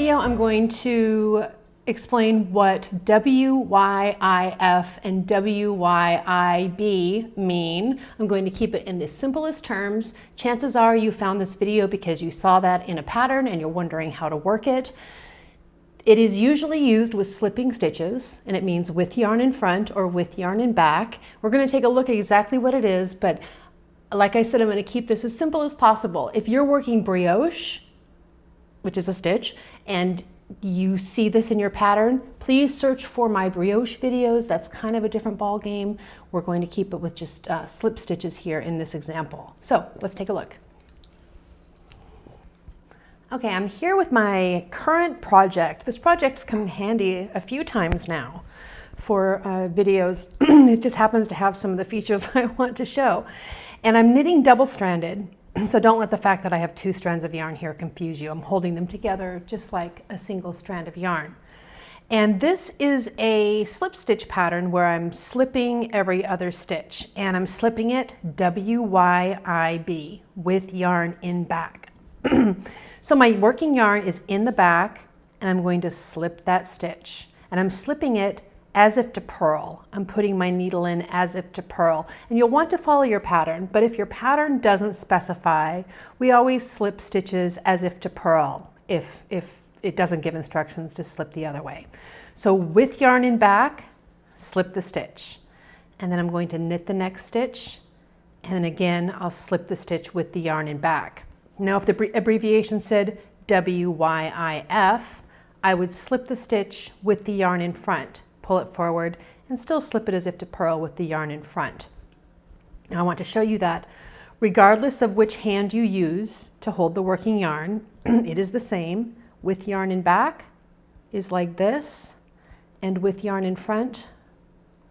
video, I'm going to explain what WYIF and WYIB mean. I'm going to keep it in the simplest terms. Chances are you found this video because you saw that in a pattern and you're wondering how to work it. It is usually used with slipping stitches, and it means with yarn in front or with yarn in back. We're going to take a look at exactly what it is, but like I said, I'm going to keep this as simple as possible. If you're working brioche, which is a stitch, and you see this in your pattern, please search for my brioche videos. That's kind of a different ball game. We're going to keep it with just slip stitches here in this example. So let's take a look. Okay, I'm here with my current project. This project's come in handy a few times now for videos. It just happens to have some of the features I want to show. And I'm knitting double-stranded, so don't let the fact that I have two strands of yarn here confuse you. I'm holding them together just like a single strand of yarn. And this is a slip stitch pattern where I'm slipping every other stitch, and I'm slipping it WYIB with yarn in back. So my working yarn is in the back, and I'm going to slip that stitch, and I'm slipping it as if to purl. I'm putting my needle in as if to purl. And you'll want to follow your pattern, but if your pattern doesn't specify, we always slip stitches as if to purl if it doesn't give instructions to slip the other way. So with yarn in back, slip the stitch. And then I'm going to knit the next stitch, and then again, I'll slip the stitch with the yarn in back. Now, if the abbreviation said WYIF, I would slip the stitch with the yarn in front, pull it forward, and still slip it as if to purl with the yarn in front. Now I want to show you that regardless of which hand you use to hold the working yarn, it is the same. With yarn in back is like this, and with yarn in front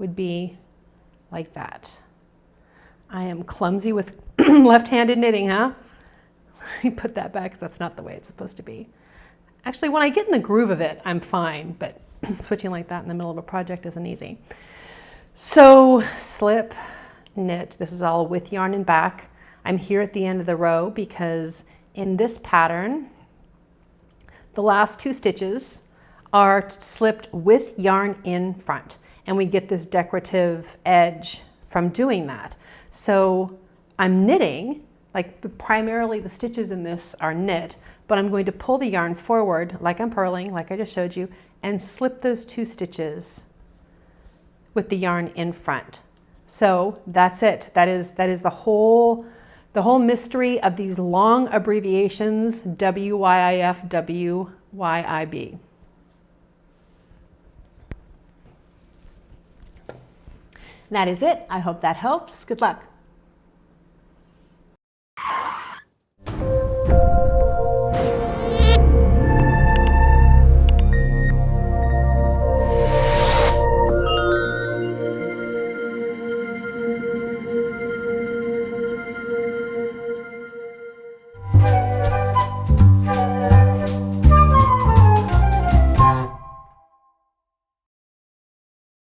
would be like that. I am clumsy with left-handed knitting, huh? Let me put that back because that's not the way it's supposed to be. Actually, when I get in the groove of it, I'm fine, but switching like that in the middle of a project isn't easy. So slip, knit. This is all with yarn in back. I'm here at the end of the row because in this pattern, the last two stitches are slipped with yarn in front, and we get this decorative edge from doing that. So I'm knitting, like primarily the stitches in this are knit, but I'm going to pull the yarn forward like I'm purling, like I just showed you, and slip those two stitches with the yarn in front. So that's it. That is the whole mystery of these long abbreviations, WYIF, WYIB. That is it. I hope that helps. Good luck.